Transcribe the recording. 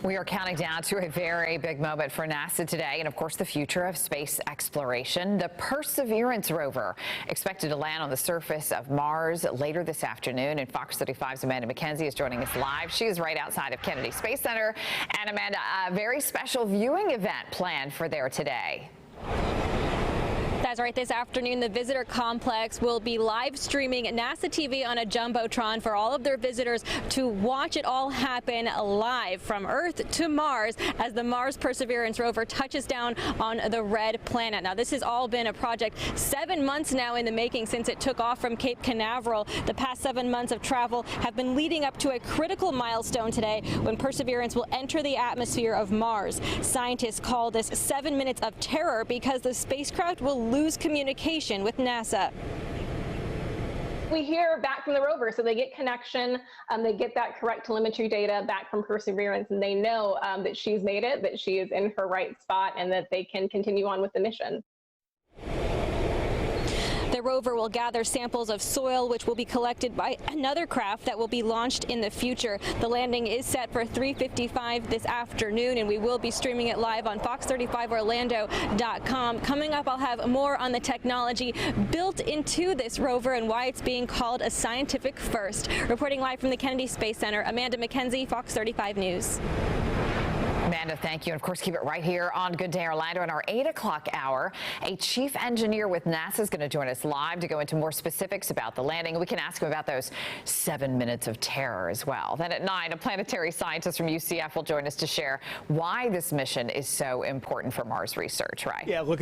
We are counting down to a very big moment for NASA today, and of course the future of space exploration. The Perseverance rover expected to land on the surface of Mars later this afternoon, and Fox 35's Amanda McKenzie is joining us live. She is right outside of Kennedy Space Center. And Amanda, a very special viewing event planned for there today. That's right. This afternoon, the visitor complex will be live streaming NASA TV on a jumbotron for all of their visitors to watch it all happen live from Earth to Mars as the Mars Perseverance rover touches down on the red planet. Now, this has all been a project 7 months now in the making since it took off from Cape Canaveral. The past 7 months of travel have been leading up to a critical milestone today when Perseverance will enter the atmosphere of Mars. Scientists call this 7 minutes of terror because the spacecraft will lose communication with NASA. We hear back from the rover, so they get connection, they get that correct telemetry data back from Perseverance, and they know that she's made it, that she is in her right spot, and that they can continue on with the mission. The rover will gather samples of soil, which will be collected by another craft that will be launched in the future. The landing is set for 3:55 this afternoon, and we will be streaming it live on fox35orlando.com. Coming up, I'll have more on the technology built into this rover and why it's being called a scientific first. Reporting live from the Kennedy Space Center, Amanda McKenzie, Fox 35 News. Amanda, thank you. And of course, keep it right here on Good Day Orlando in our 8 o'clock hour. A chief engineer with NASA is going to join us live to go into more specifics about the landing. We can ask him about those 7 minutes of terror as well. Then at 9, a planetary scientist from UCF will join us to share why this mission is so important for Mars research, right? Yeah, look at